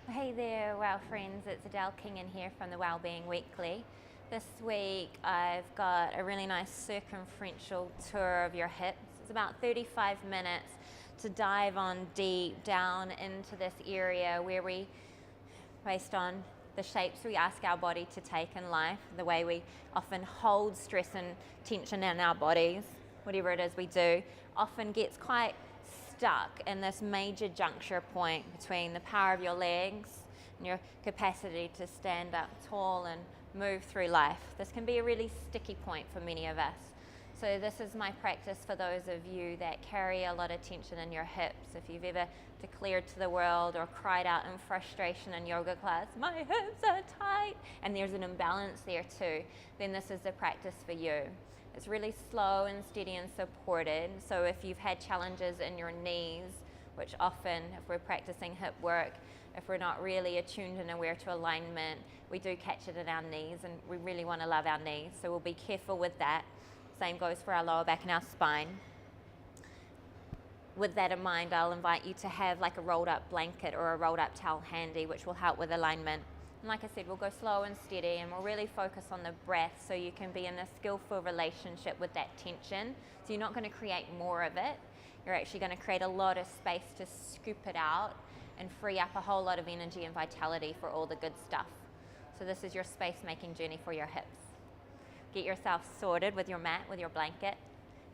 Hey there, WOW friends, it's Adele Kingan here from the Wellbeing Weekly. This week I've got a really nice circumferential tour of your hips. It's about 35 minutes to dive on deep down into this area where we, based on the shapes we ask our body to take in life, the way we often hold stress and tension in our bodies, whatever it is we do, often gets quite stuck in this major juncture point between the power of your legs and your capacity to stand up tall and move through life. This can be a really sticky point for many of us. So this is my practice for those of you that carry a lot of tension in your hips. If you've ever declared to the world or cried out in frustration in yoga class, my hips are tight, and there's an imbalance there too, then this is the practice for you. It's really slow and steady and supported. So if you've had challenges in your knees, which often, if we're practicing hip work, if we're not really attuned and aware to alignment, we do catch it in our knees, and we really want to love our knees. So we'll be careful with that. Same goes for our lower back and our spine. With that in mind, I'll invite you to have like a rolled up blanket or a rolled up towel handy, which will help with alignment. And like I said, we'll go slow and steady, and we'll really focus on the breath so you can be in a skillful relationship with that tension. So you're not going to create more of it. You're actually going to create a lot of space to scoop it out and free up a whole lot of energy and vitality for all the good stuff. So this is your space-making journey for your hips. Get yourself sorted with your mat, with your blanket,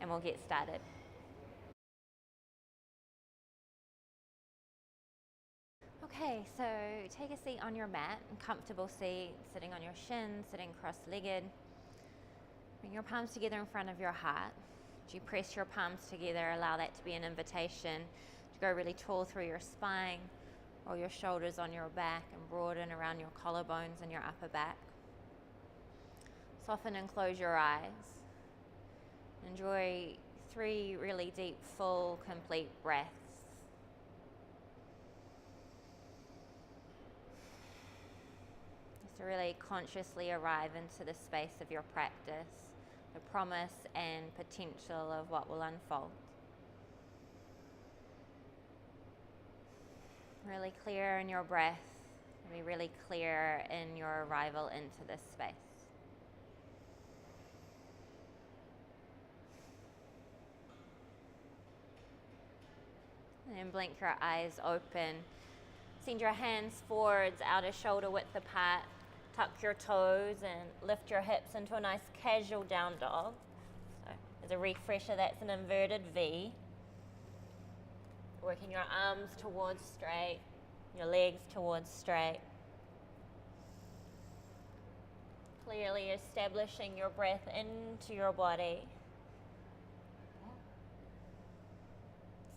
and we'll get started. Okay, so take a seat on your mat, a comfortable seat, sitting on your shins, sitting cross-legged. Bring your palms together in front of your heart. As you press your palms together, allow that to be an invitation to go really tall through your spine, roll your shoulders on your back and broaden around your collarbones and your upper back. Soften and close your eyes. Enjoy 3 really deep, full, complete breaths. Just to really consciously arrive into the space of your practice, the promise and potential of what will unfold. Really clear in your breath, and be really clear in your arrival into this space. And then blink your eyes open. Send your hands forwards, outer shoulder width apart. Tuck your toes and lift your hips into a nice casual down dog. So as a refresher, that's an inverted V. Working your arms towards straight, your legs towards straight. Clearly establishing your breath into your body.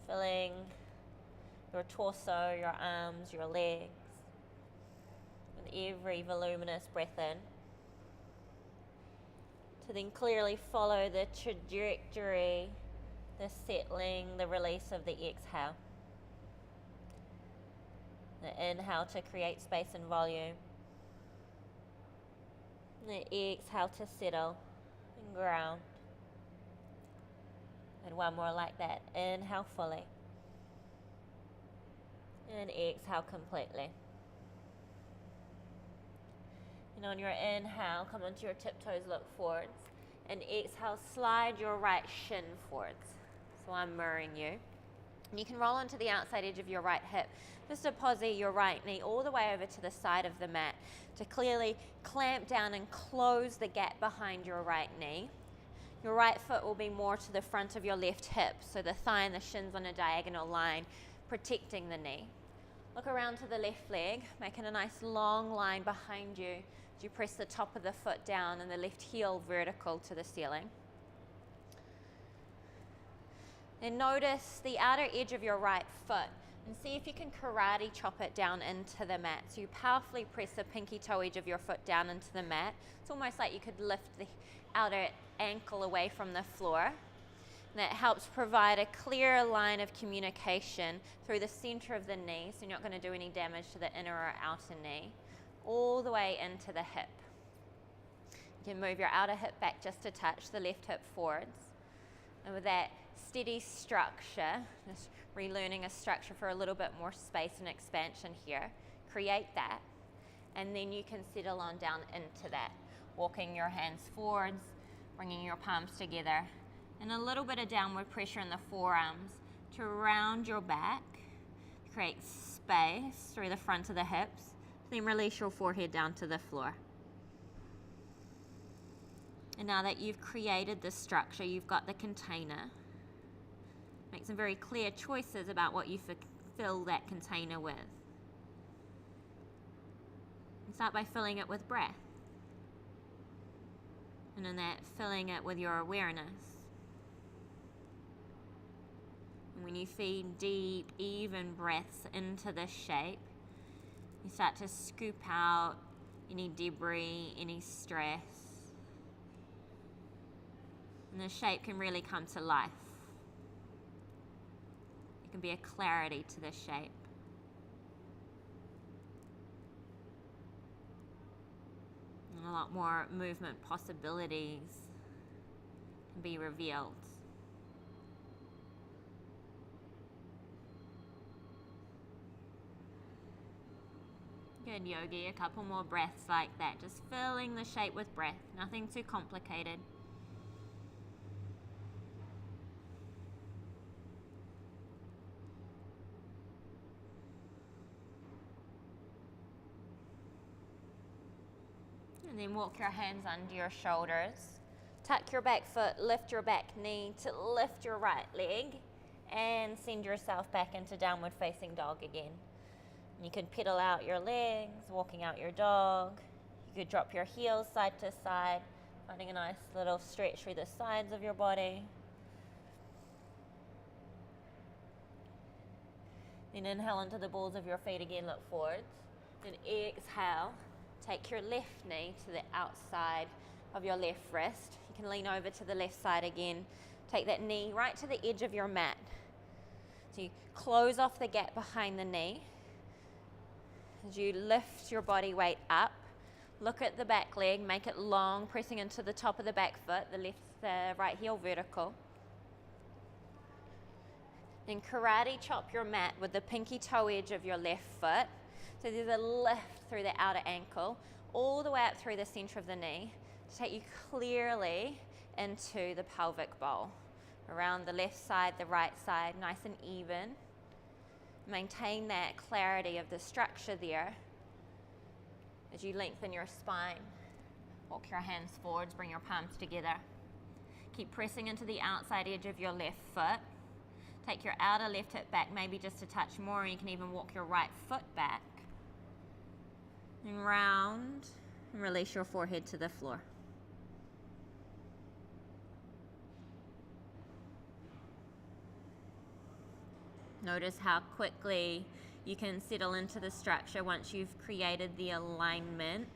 Filling your torso, your arms, your legs with every voluminous breath in, to then clearly follow the trajectory, the settling, the release of the exhale. The inhale to create space and volume. The exhale to settle and ground. And one more like that. Inhale fully. And exhale completely. And on your inhale, come onto your tiptoes, look forwards. And exhale, slide your right shin forwards. So I'm mirroring you. And you can roll onto the outside edge of your right hip. Just deposit your right knee all the way over to the side of the mat to clearly clamp down and close the gap behind your right knee. Your right foot will be more to the front of your left hip, so the thigh and the shins on a diagonal line, protecting the knee. Look around to the left leg, making a nice long line behind you as you press the top of the foot down and the left heel vertical to the ceiling. Then notice the outer edge of your right foot and see if you can karate chop it down into the mat. So you powerfully press the pinky toe edge of your foot down into the mat. It's almost like you could lift the outer ankle away from the floor. And that helps provide a clear line of communication through the center of the knee, so you're not going to do any damage to the inner or outer knee, all the way into the hip. You can move your outer hip back just a touch, the left hip forwards. And with that steady structure, just relearning a structure for a little bit more space and expansion here, create that, and then you can settle on down into that, walking your hands forwards, bringing your palms together, and a little bit of downward pressure in the forearms to round your back, create space through the front of the hips, then release your forehead down to the floor. And now that you've created this structure, you've got the container, make some very clear choices about what you fill that container with. And start by filling it with breath. And in that, filling it with your awareness. And when you feed deep, even breaths into this shape, you start to scoop out any debris, any stress. And the shape can really come to life. There can be a clarity to this shape. And a lot more movement possibilities can be revealed. Good, Yogi. A couple more breaths like that. Just filling the shape with breath. Nothing too complicated. And then walk your hands under your shoulders. Tuck your back foot, lift your back knee to lift your right leg, and send yourself back into downward facing dog again. And you could pedal out your legs, walking out your dog. You could drop your heels side to side, finding a nice little stretch through the sides of your body. Then inhale into the balls of your feet again, look forwards. Then exhale. Take your left knee to the outside of your left wrist. You can lean over to the left side again. Take that knee right to the edge of your mat. So you close off the gap behind the knee. As you lift your body weight up, look at the back leg, make it long, pressing into the top of the back foot, the right heel vertical. Then karate chop your mat with the pinky toe edge of your left foot. So there's a lift through the outer ankle, all the way up through the center of the knee to take you clearly into the pelvic bowl. Around the left side, the right side, nice and even. Maintain that clarity of the structure there as you lengthen your spine. Walk your hands forwards, bring your palms together. Keep pressing into the outside edge of your left foot. Take your outer left hip back, maybe just a touch more, and you can even walk your right foot back. And round, and release your forehead to the floor. Notice how quickly you can settle into the structure once you've created the alignment.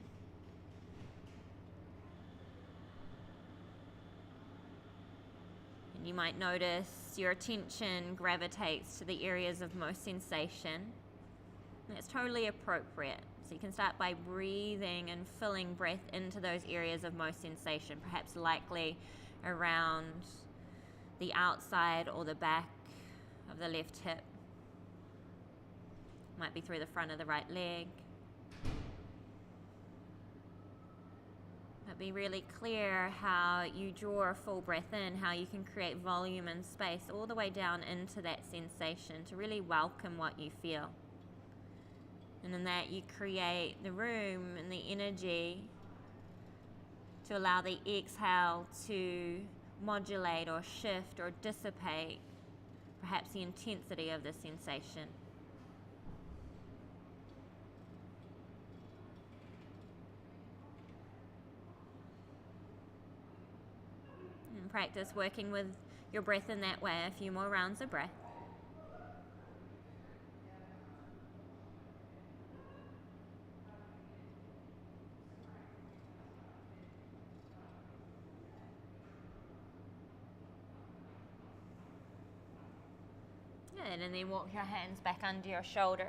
And you might notice your attention gravitates to the areas of most sensation. That's totally appropriate. So you can start by breathing and filling breath into those areas of most sensation, perhaps likely around the outside or the back of the left hip. Might be through the front of the right leg. But be really clear how you draw a full breath in, how you can create volume and space all the way down into that sensation to really welcome what you feel. And in that you create the room and the energy to allow the exhale to modulate or shift or dissipate perhaps the intensity of the sensation. And practice working with your breath in that way, a few more rounds of breath. Good, and then walk your hands back under your shoulders.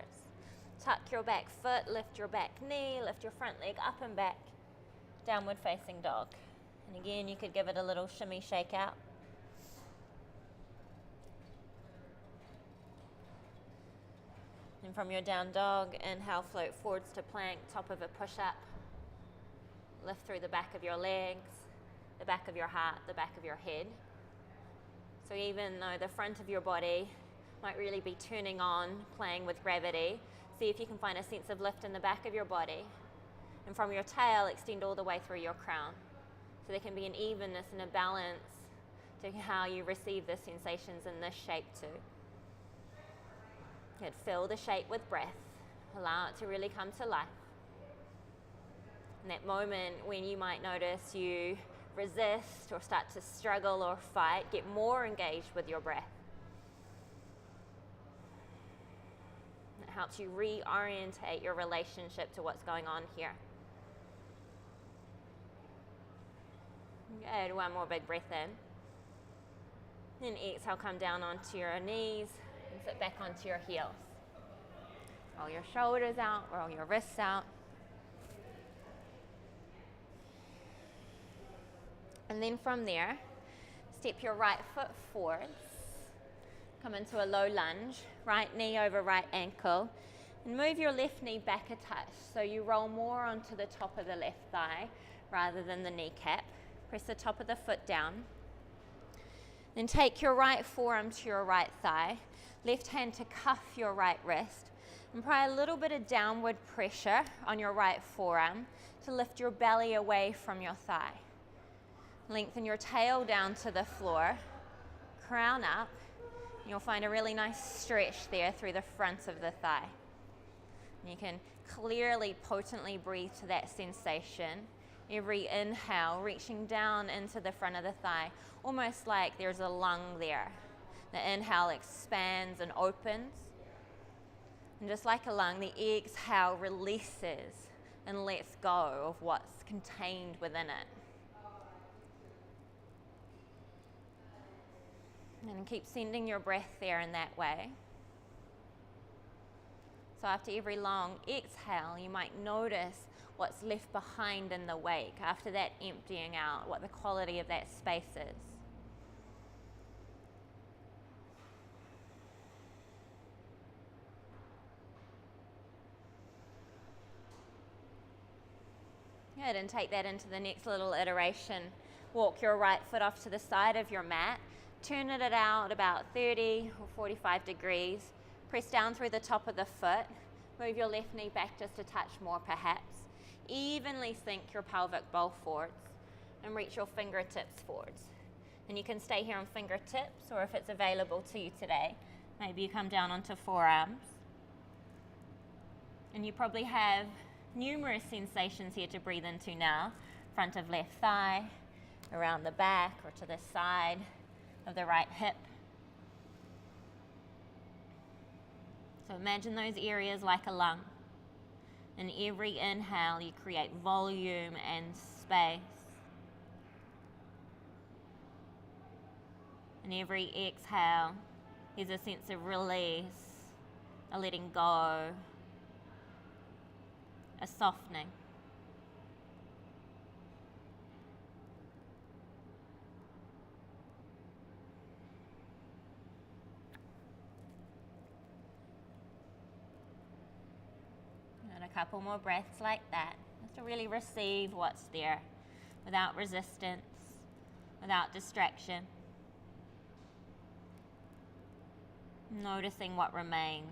Tuck your back foot, lift your back knee, lift your front leg up and back. Downward facing dog. And again, you could give it a little shimmy shake out. And from your down dog, inhale, float forwards to plank, top of a push-up. Lift through the back of your legs, the back of your heart, the back of your head. So even though the front of your body might really be turning on, playing with gravity, see if you can find a sense of lift in the back of your body. And from your tail, extend all the way through your crown. So there can be an evenness and a balance to how you receive the sensations in this shape too. Good. Fill the shape with breath. Allow it to really come to life. In that moment when you might notice you resist or start to struggle or fight, get more engaged with your breath. It helps you reorientate your relationship to what's going on here. Good. One more big breath in. Then exhale, come down onto your knees and sit back onto your heels. Roll your shoulders out, roll your wrists out. And then from there, step your right foot forwards. Come into a low lunge, right knee over right ankle. And move your left knee back a touch. So you roll more onto the top of the left thigh rather than the kneecap. Press the top of the foot down. Then take your right forearm to your right thigh. Left hand to cuff your right wrist. And apply a little bit of downward pressure on your right forearm to lift your belly away from your thigh. Lengthen your tail down to the floor, crown up, and you'll find a really nice stretch there through the front of the thigh. And you can clearly, potently breathe to that sensation. Every inhale, reaching down into the front of the thigh, almost like there's a lung there. The inhale expands and opens. And just like a lung, the exhale releases and lets go of what's contained within it. And keep sending your breath there in that way. So after every long exhale, you might notice what's left behind in the wake after that emptying out, what the quality of that space is. Good, and take that into the next little iteration. Walk your right foot off to the side of your mat. Turn it out about 30 or 45 degrees. Press down through the top of the foot. Move your left knee back just a touch more perhaps. Evenly sink your pelvic bowl forwards and reach your fingertips forwards. And you can stay here on fingertips, or if it's available to you today, maybe you come down onto forearms. And you probably have numerous sensations here to breathe into now. Front of left thigh, around the back or to the side of the right hip. So imagine those areas like a lung. In every inhale, you create volume and space. In every exhale, there's a sense of release, a letting go, a softening. And a couple more breaths like that, just to really receive what's there without resistance, without distraction. Noticing what remains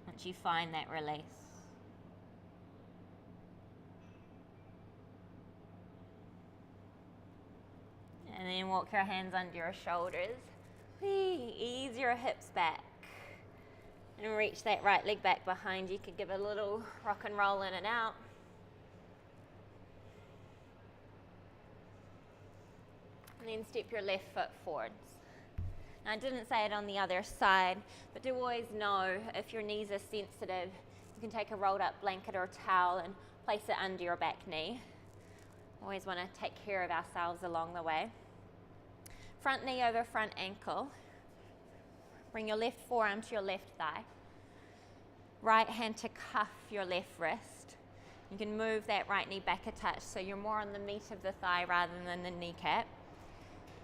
once you find that release. And then walk your hands under your shoulders. Ease your hips back. And reach that right leg back behind you. You could give a little rock and roll in and out. And then step your left foot forwards. Now, I didn't say it on the other side, but do always know if your knees are sensitive, you can take a rolled up blanket or towel and place it under your back knee. Always want to take care of ourselves along the way. Front knee over front ankle. Bring your left forearm to your left thigh. Right hand to cuff your left wrist. You can move that right knee back a touch so you're more on the meat of the thigh rather than the kneecap.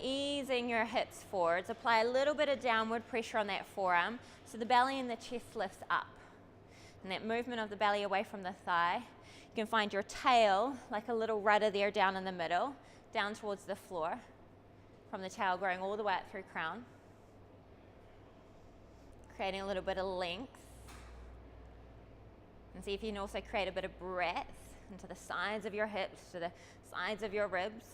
easing your hips forwards. Apply a little bit of downward pressure on that forearm so the belly and the chest lifts up. And that movement of the belly away from the thigh, you can find your tail like a little rudder there down in the middle, down towards the floor, from the tail growing all the way up through crown. Creating a little bit of length. And see if you can also create a bit of breadth into the sides of your hips, to the sides of your ribs.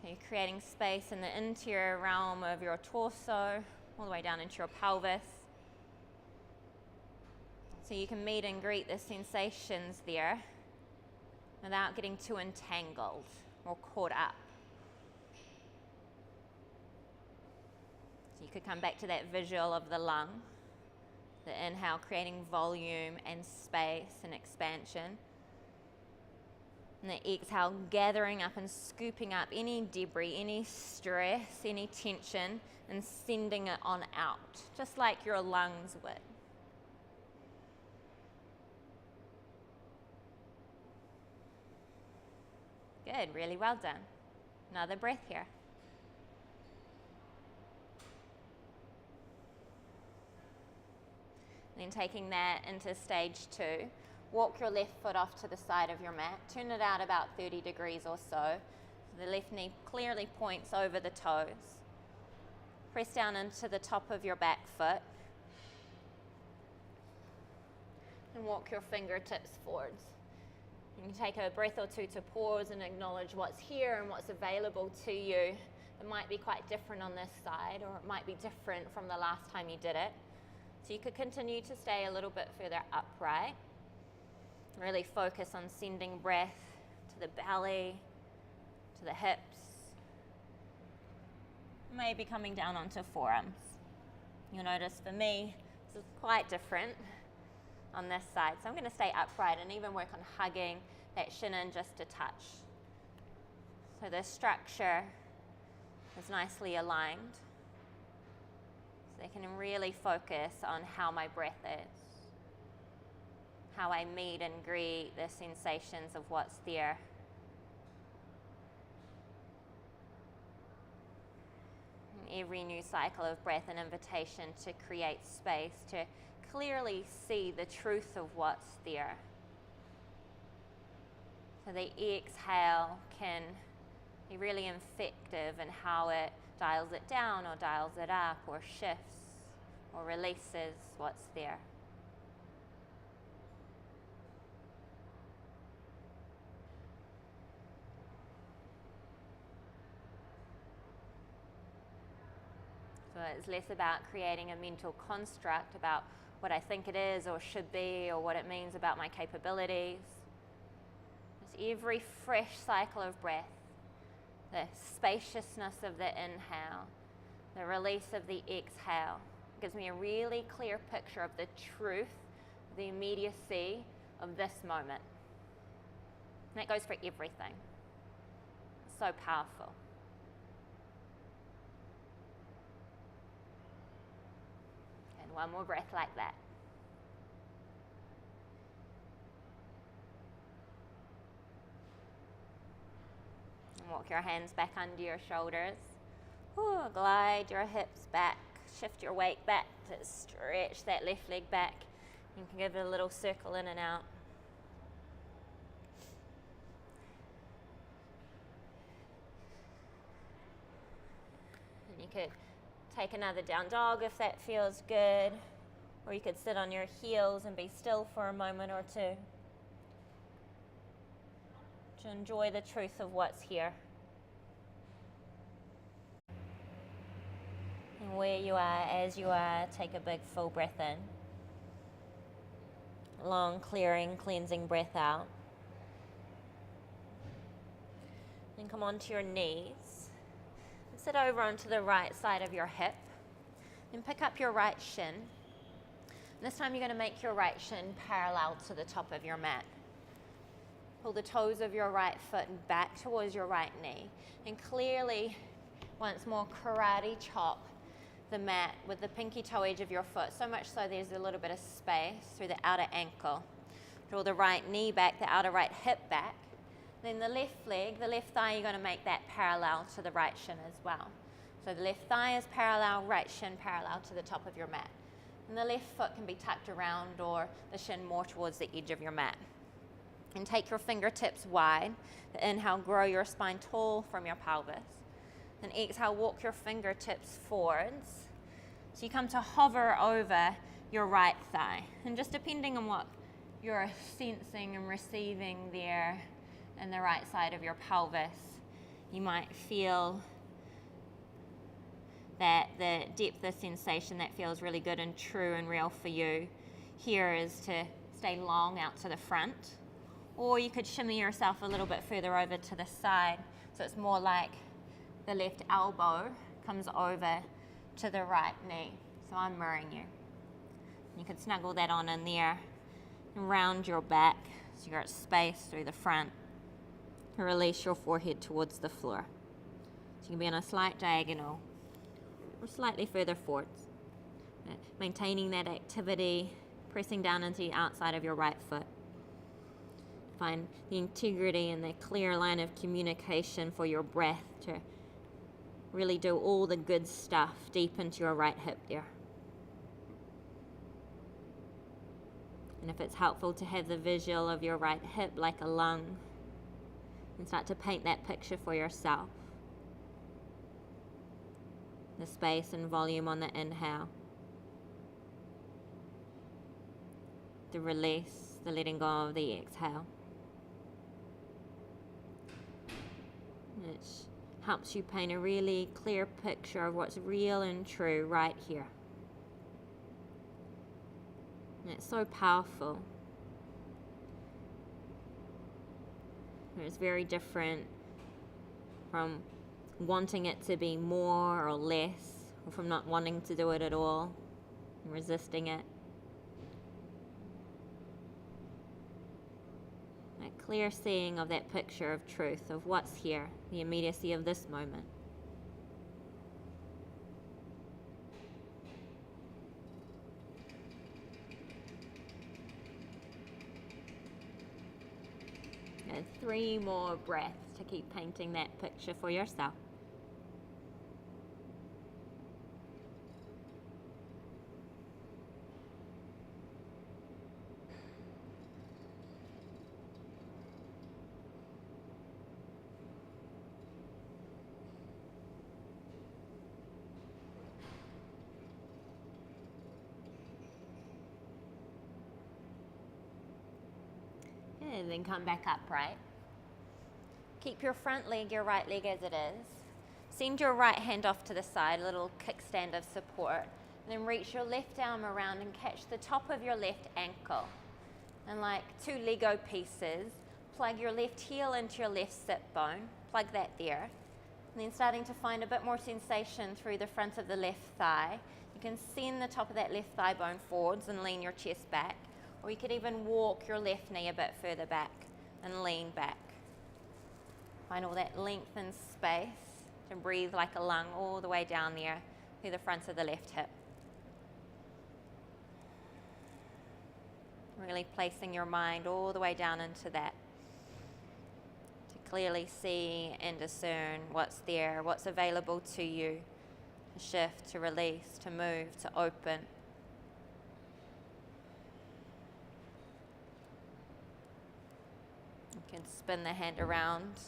So you're creating space in the interior realm of your torso, all the way down into your pelvis. So you can meet and greet the sensations there without getting too entangled or caught up. So you could come back to that visual of the lung. The inhale creating volume and space and expansion. And the exhale gathering up and scooping up any debris, any stress, any tension, and sending it on out, just like your lungs would. Good, really well done. Another breath here. Then taking that into stage 2, walk your left foot off to the side of your mat, turn it out about 30 degrees or so. The left knee clearly points over the toes. Press down into the top of your back foot. And walk your fingertips forwards. You can take a breath or two to pause and acknowledge what's here and what's available to you. It might be quite different on this side, or it might be different from the last time you did it. So you could continue to stay a little bit further upright. Really focus on sending breath to the belly, to the hips. Maybe coming down onto forearms. You'll notice for me, this is quite different on this side. So I'm going to stay upright and even work on hugging that shin in just a touch. So the structure is nicely aligned. So I can really focus on how my breath is, how I meet and greet the sensations of what's there. And every new cycle of breath, an invitation to create space, to clearly see the truth of what's there. So the exhale can be really effective in how it dials it down or dials it up or shifts or releases what's there. So it's less about creating a mental construct about what I think it is or should be or what it means about my capabilities. It's every fresh cycle of breath, the spaciousness of the inhale, the release of the exhale. It gives me a really clear picture of the truth, the immediacy of this moment. And that goes for everything. It's so powerful. And one more breath like that. And walk your hands back under your shoulders. Ooh, glide your hips back. Shift your weight back to stretch that left leg back. You can give it a little circle in and out. And you could take another down dog if that feels good. Or you could sit on your heels and be still for a moment or two. To enjoy the truth of what's here. And where you are, as you are, take a big full breath in. Long, clearing, cleansing breath out. Then come onto your knees. And sit over onto the right side of your hip. Then pick up your right shin. And this time you're going to make your right shin parallel to the top of your mat. Pull the toes of your right foot back towards your right knee. And clearly, once more, karate chop the mat with the pinky toe edge of your foot, so much so there's a little bit of space through the outer ankle. Draw the right knee back, the outer right hip back. Then the left leg, the left thigh, you're going to make that parallel to the right shin as well. So the left thigh is parallel, right shin parallel to the top of your mat. And the left foot can be tucked around or the shin more towards the edge of your mat. And take your fingertips wide. The inhale, grow your spine tall from your pelvis. Then exhale, walk your fingertips forwards. So you come to hover over your right thigh. And just depending on what you're sensing and receiving there in the right side of your pelvis, you might feel that the depth of sensation that feels really good and true and real for you here is to stay long out to the front, or you could shimmy yourself a little bit further over to the side so it's more like the left elbow comes over to the right knee. So I'm mirroring you. You can snuggle that on in there and round your back so you're at space through the front, and release your forehead towards the floor. So you can be on a slight diagonal or slightly further forwards. Maintaining that activity, pressing down into the outside of your right foot. Find the integrity and the clear line of communication for your breath to really do all the good stuff deep into your right hip there. And if it's helpful to have the visual of your right hip like a lung, and start to paint that picture for yourself. The space and volume on the inhale. The release, the letting go of the exhale. It helps you paint a really clear picture of what's real and true right here. And it's so powerful. It's very different from wanting it to be more or less, or from not wanting to do it at all and resisting it. That clear seeing of that picture of truth, of what's here, the immediacy of this moment. And 3 more breaths to keep painting that picture for yourself. And then come back upright. Keep your front leg, your right leg as it is. Send your right hand off to the side, a little kickstand of support. And then reach your left arm around and catch the top of your left ankle. And like 2 Lego pieces, plug your left heel into your left sit bone. Plug that there. And then starting to find a bit more sensation through the front of the left thigh. You can send the top of that left thigh bone forwards and lean your chest back. Or you could even walk your left knee a bit further back and lean back. Find all that length and space to breathe like a lung all the way down there through the front of the left hip. Really placing your mind all the way down into that to clearly see and discern what's there, what's available to you, to shift, to release, to move, to open. You can spin the hand around to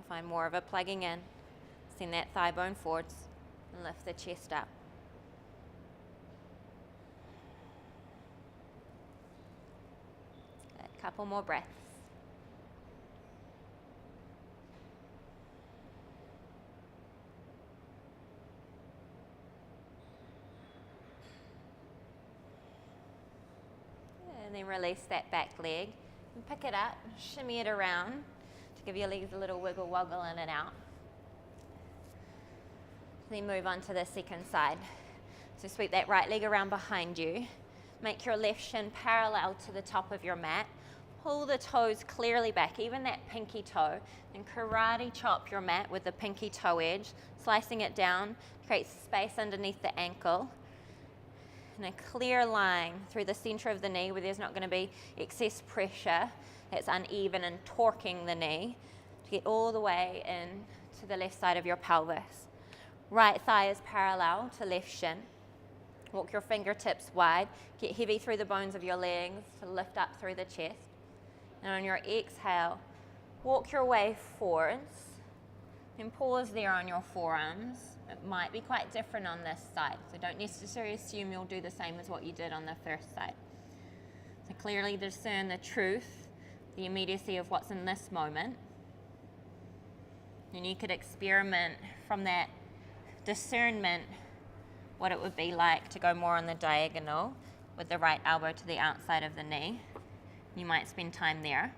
find more of a plugging in. Send that thigh bone forwards and lift the chest up. A couple more breaths. And then release that back leg and pick it up, shimmy it around to give your legs a little wiggle woggle in and out. Then move on to the second side. So sweep that right leg around behind you. Make your left shin parallel to the top of your mat. Pull the toes clearly back, even that pinky toe, and karate chop your mat with the pinky toe edge, slicing it down, creates space underneath the ankle. And a clear line through the center of the knee where there's not going to be excess pressure it's uneven and torquing the knee to get all the way in to the left side of your pelvis. Right thigh is parallel to left shin. Walk your fingertips wide. Get heavy through the bones of your legs to lift up through the chest. And on your exhale, walk your way forwards. And pause there on your forearms. It might be quite different on this side, so don't necessarily assume you'll do the same as what you did on the first side. So clearly discern the truth, the immediacy of what's in this moment. And you could experiment from that discernment what it would be like to go more on the diagonal with the right elbow to the outside of the knee. You might spend time there.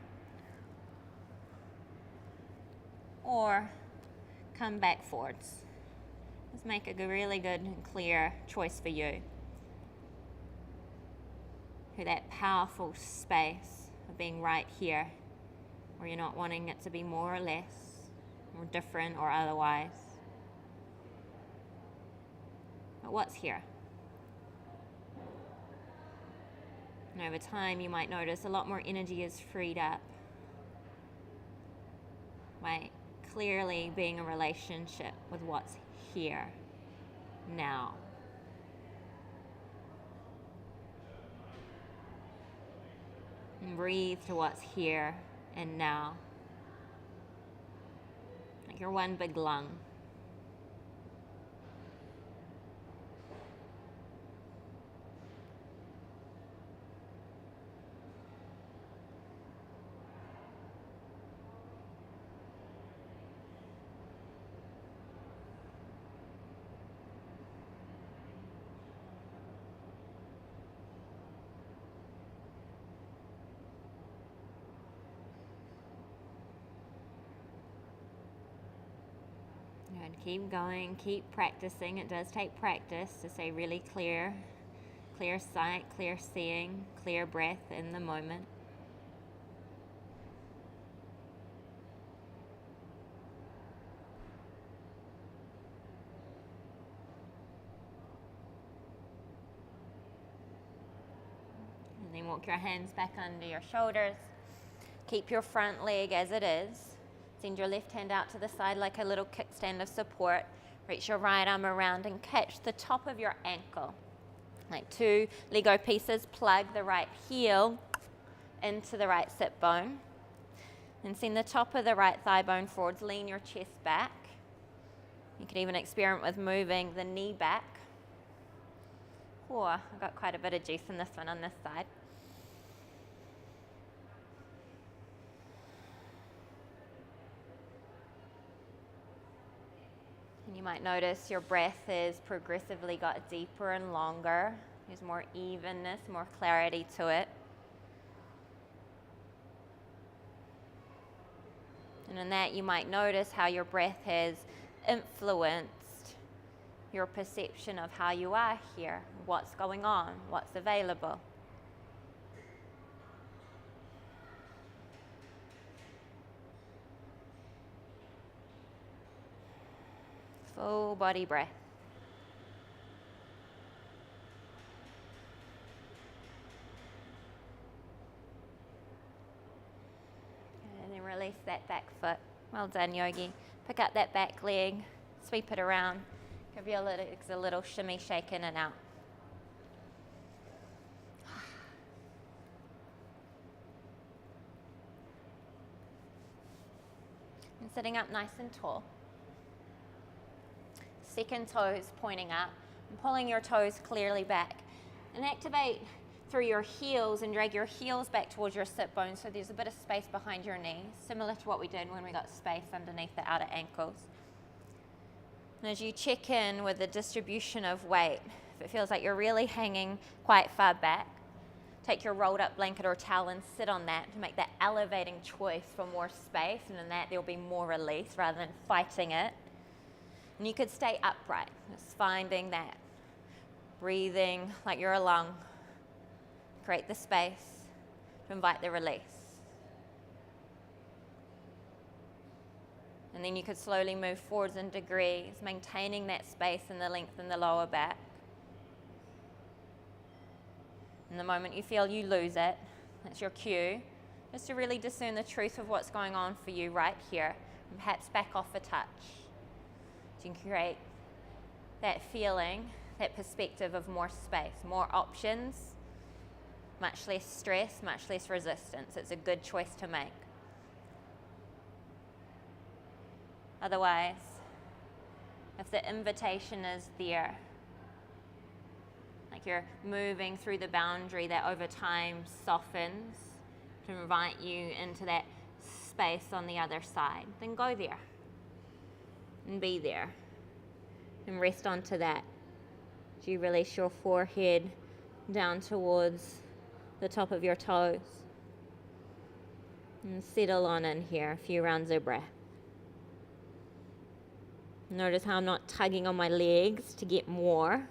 Or come back forwards. Let's make a really good and clear choice for you. To that powerful space of being right here, where you're not wanting it to be more or less, or different or otherwise. But what's here? And over time, you might notice a lot more energy is freed up by clearly being a relationship with what's here, now. And breathe to what's here and now. Like you're one big lung. And keep going, keep practicing. It does take practice to stay really clear sight, clear seeing, clear breath in the moment. And then walk your hands back under your shoulders. Keep your front leg as it is. Send your left hand out to the side like a little kickstand of support. Reach your right arm around and catch the top of your ankle. Like two Lego pieces, plug the right heel into the right sit bone. And send the top of the right thigh bone forwards. Lean your chest back. You could even experiment with moving the knee back. Oh, I've got quite a bit of juice in this one on this side. And you might notice your breath has progressively got deeper and longer. There's more evenness, more clarity to it. And in that, you might notice how your breath has influenced your perception of how you are here, what's going on, what's available. Full body breath. And then release that back foot. Well done, yogi. Pick up that back leg, sweep it around. Give your legs a little shimmy, shake in and out. And sitting up nice and tall. Second toes pointing up and pulling your toes clearly back. And activate through your heels and drag your heels back towards your sit bones so there's a bit of space behind your knees, similar to what we did when we got space underneath the outer ankles. And as you check in with the distribution of weight, if it feels like you're really hanging quite far back, take your rolled up blanket or towel and sit on that to make that elevating choice for more space, and in that there'll be more release rather than fighting it. And you could stay upright, just finding that. Breathing like you're a lung. Create the space to invite the release. And then you could slowly move forwards in degrees, maintaining that space and the length in the lower back. And the moment you feel you lose it, that's your cue just to really discern the truth of what's going on for you right here, and perhaps back off a touch. You can create that feeling, that perspective of more space, more options, much less stress, much less resistance. It's a good choice to make. Otherwise, if the invitation is there, like you're moving through the boundary that over time softens to invite you into that space on the other side, then go there and be there and rest onto that. As you release your forehead down towards the top of your toes and settle on in here, a few rounds of breath. Notice how I'm not tugging on my legs to get more.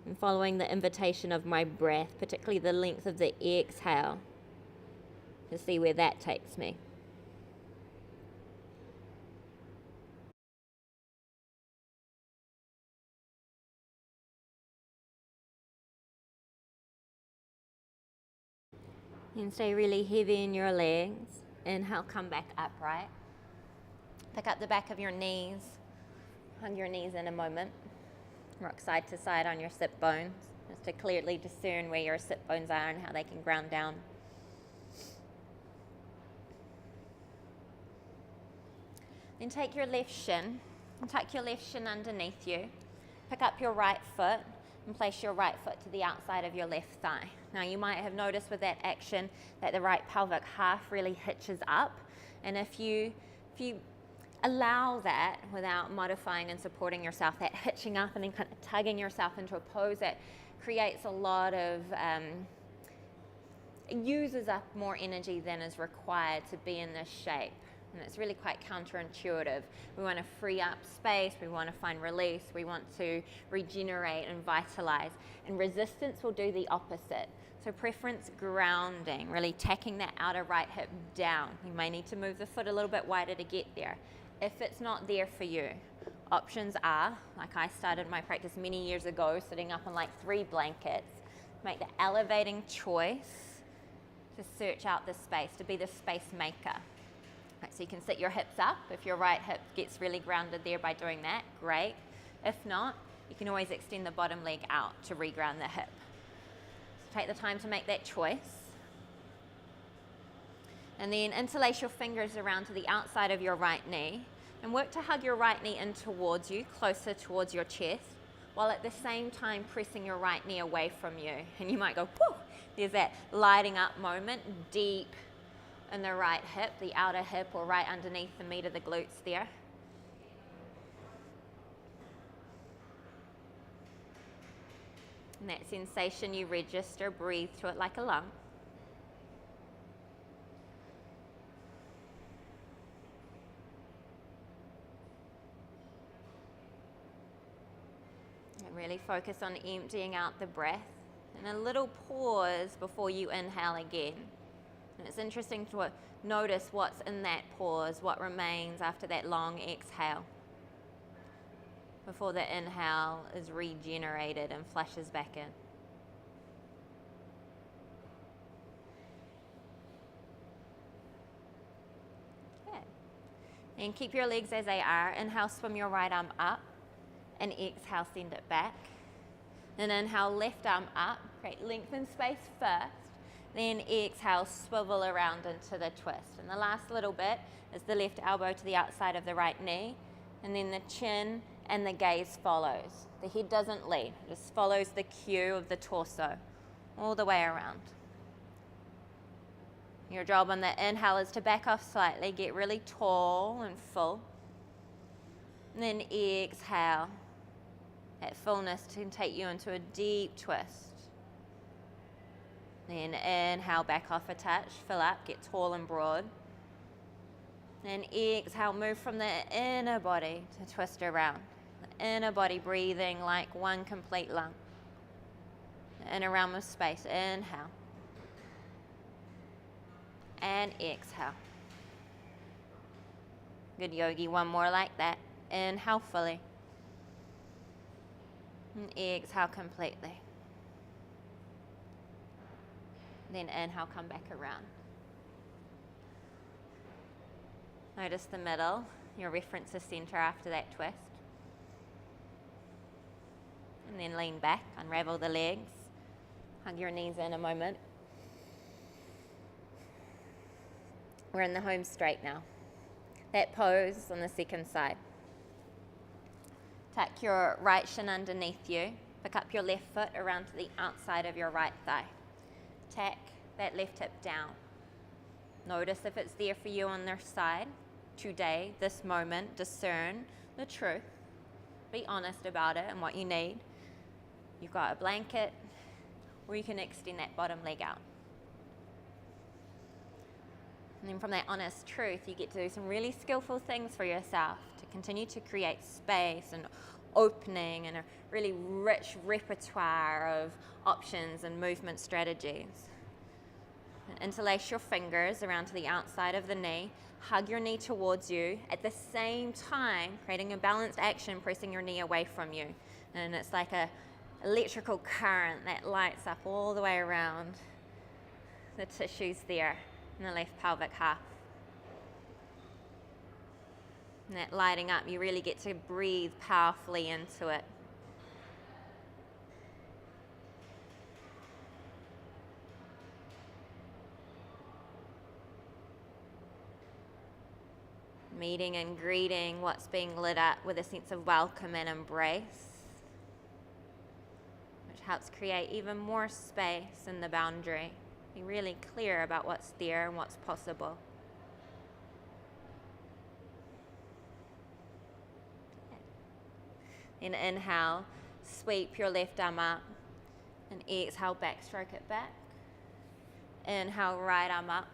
I'm following the invitation of my breath, particularly the length of the exhale, to see where that takes me. And stay really heavy in your legs. Inhale, come back upright. Pick up the back of your knees. Hug your knees in a moment. Rock side to side on your sit bones, just to clearly discern where your sit bones are and how they can ground down. Then take your left shin and tuck your left shin underneath you. Pick up your right foot and place your right foot to the outside of your left thigh. Now you might have noticed with that action that the right pelvic half really hitches up, and if you allow that without modifying and supporting yourself, that hitching up and then kind of tugging yourself into a pose, that creates a lot of, it uses up more energy than is required to be in this shape. And it's really quite counterintuitive. We want to free up space, we want to find release, we want to regenerate and vitalize. And resistance will do the opposite. So preference grounding, really tacking that outer right hip down. You may need to move the foot a little bit wider to get there. If it's not there for you, options are, like I started my practice many years ago, sitting up on like 3 blankets. Make the elevating choice to search out the space, to be the space maker. Right, so you can sit your hips up. If your right hip gets really grounded there by doing that, great. If not, you can always extend the bottom leg out to reground the hip. So take the time to make that choice. And then interlace your fingers around to the outside of your right knee and work to hug your right knee in towards you, closer towards your chest, while at the same time pressing your right knee away from you. And you might go, whoo! There's that lighting up moment, deep in the right hip, the outer hip, or right underneath the meat of the glutes there. And that sensation you register, breathe to it like a lung. And really focus on emptying out the breath. And a little pause before you inhale again. And it's interesting to notice what's in that pause, what remains after that long exhale, before the inhale is regenerated and flushes back in. Okay. And keep your legs as they are. Inhale, swim your right arm up, and exhale, send it back. And inhale, left arm up. Great, lengthen space first. Then exhale, swivel around into the twist. And the last little bit is the left elbow to the outside of the right knee. And then the chin and the gaze follows. The head doesn't lead, it just follows the cue of the torso all the way around. Your job on the inhale is to back off slightly, get really tall and full. And then exhale. That fullness can take you into a deep twist. Then inhale, back off a touch, fill up, get tall and broad. Then exhale, move from the inner body to twist around. The inner body breathing like one complete lung. The inner realm of space, inhale. And exhale. Good yogi, one more like that. Inhale fully. And exhale completely. Then inhale, come back around. Notice the middle, your reference to center after that twist. And then lean back, unravel the legs, hug your knees in a moment. We're in the home straight now. That pose on the second side. Tuck your right shin underneath you. Pick up your left foot around to the outside of your right thigh. Tack that left hip down. Notice if it's there for you on their side. Today, this moment, discern the truth. Be honest about it and what you need. You've got a blanket, or you can extend that bottom leg out. And then from that honest truth, you get to do some really skillful things for yourself to continue to create space and opening and a really rich repertoire of options and movement strategies. Interlace your fingers around to the outside of the knee. Hug your knee towards you. At the same time, creating a balanced action, pressing your knee away from you. And it's like a electrical current that lights up all the way around the tissues there in the left pelvic half. And that lighting up, you really get to breathe powerfully into it. Meeting and greeting what's being lit up with a sense of welcome and embrace, which helps create even more space in the boundary. Be really clear about what's there and what's possible. Then inhale, sweep your left arm up, and exhale, backstroke it back. Inhale, right arm up.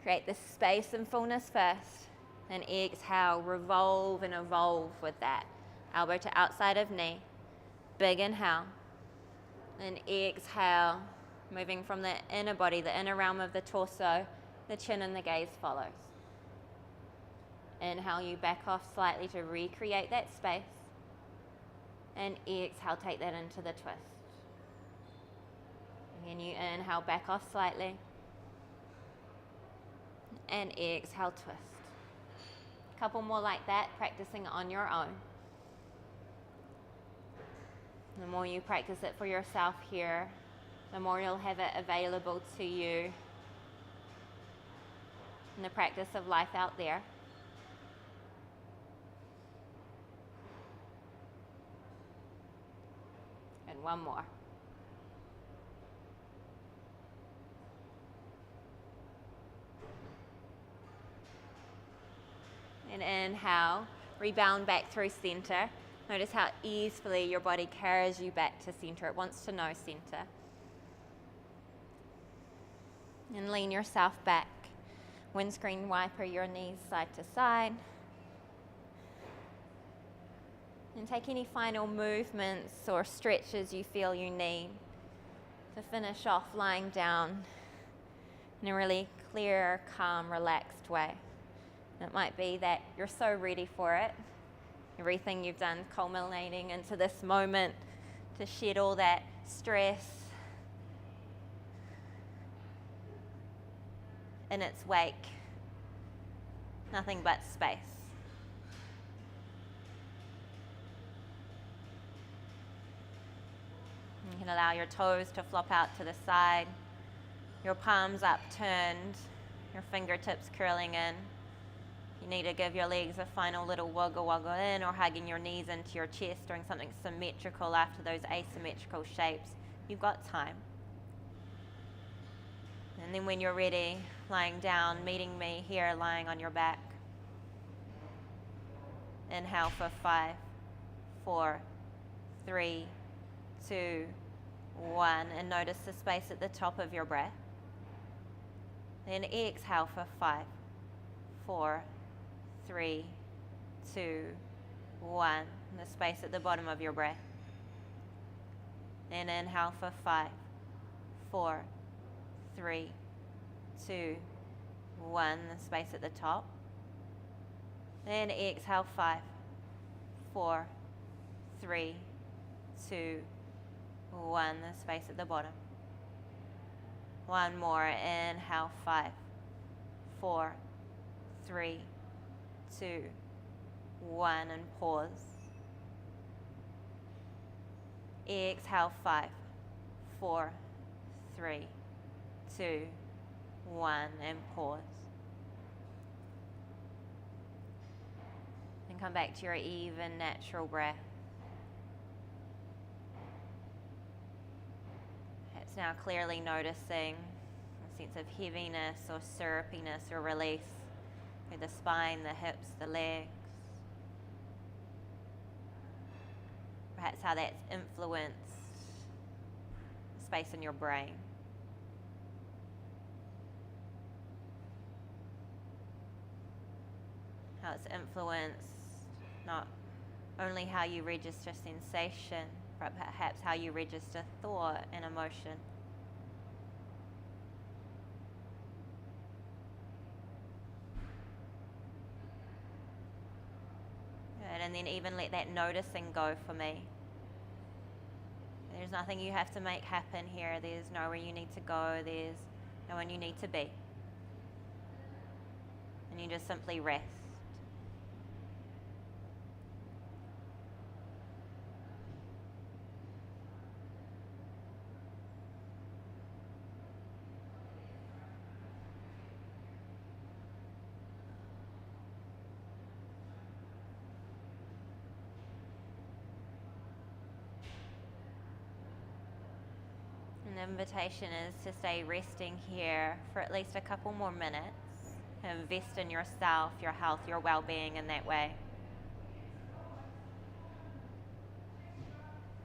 Create the space and fullness first. And exhale, revolve and evolve with that. Elbow to outside of knee. Big inhale. And exhale, moving from the inner body, the inner realm of the torso, the chin and the gaze follows. Inhale, you back off slightly to recreate that space. And exhale, take that into the twist. Again, you inhale, back off slightly. And exhale, twist. A couple more like that, practicing on your own. The more you practice it for yourself here, the more you'll have it available to you in the practice of life out there. And one more. And inhale, rebound back through center. Notice how easily your body carries you back to center. It wants to know center. And lean yourself back. Windscreen wiper your knees side to side. And take any final movements or stretches you feel you need to finish off lying down in a really clear, calm, relaxed way. It might be that you're so ready for it, everything you've done culminating into this moment to shed all that stress in its wake. Nothing but space. You can allow your toes to flop out to the side, your palms upturned, your fingertips curling in. You need to give your legs a final little wiggle in, or hugging your knees into your chest, doing something symmetrical after those asymmetrical shapes. You've got time. And then when you're ready, lying down, meeting me here, lying on your back. Inhale for 5, 4, 3, 2, 1. And notice the space at the top of your breath. Then exhale for 5, 4, 3, 2, 1. And the space at the bottom of your breath. Then inhale for 5, 4, 3, 2, 1. The space at the top. Then exhale 5, 4, 3, 2, 1. The space at the bottom. One more. Inhale 5, 4, 3, 2, 1, and pause. Exhale, 5, 4, 3, 2, 1, and pause. And come back to your even, natural breath. It's now clearly noticing a sense of heaviness or syrupiness or release through the spine, the hips, the legs. Perhaps how that's influenced space in your brain. How it's influenced not only how you register sensation, but perhaps how you register thought and emotion. Good, and then even let that noticing go for me. There's nothing you have to make happen here. There's nowhere you need to go. There's no one you need to be. And you just simply rest. And the invitation is to stay resting here for at least a couple more minutes. Invest in yourself, your health, your well-being in that way.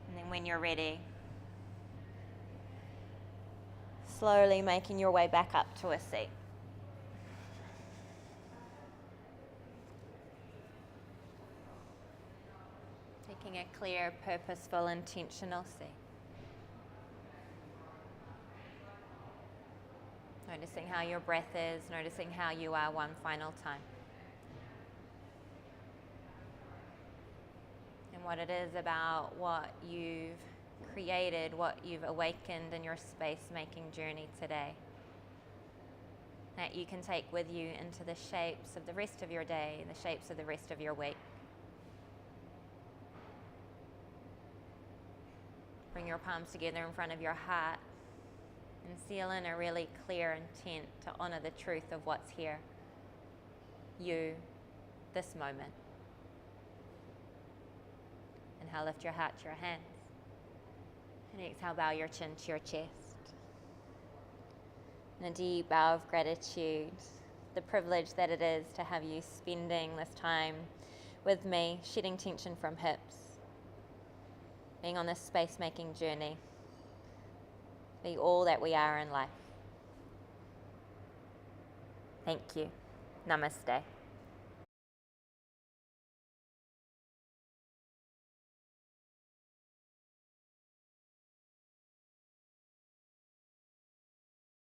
And then when you're ready, slowly making your way back up to a seat. Taking a clear, purposeful, intentional seat. Noticing how your breath is, noticing how you are one final time. And what it is about what you've created, what you've awakened in your space-making journey today, that you can take with you into the shapes of the rest of your day, the shapes of the rest of your week. Bring your palms together in front of your heart and seal in a really clear intent to honor the truth of what's here. You, this moment. Inhale, lift your heart to your hands. And exhale, bow your chin to your chest. And a deep bow of gratitude, the privilege that it is to have you spending this time with me, shedding tension from hips, being on this space-making journey, be all that we are in life. Thank you. Namaste.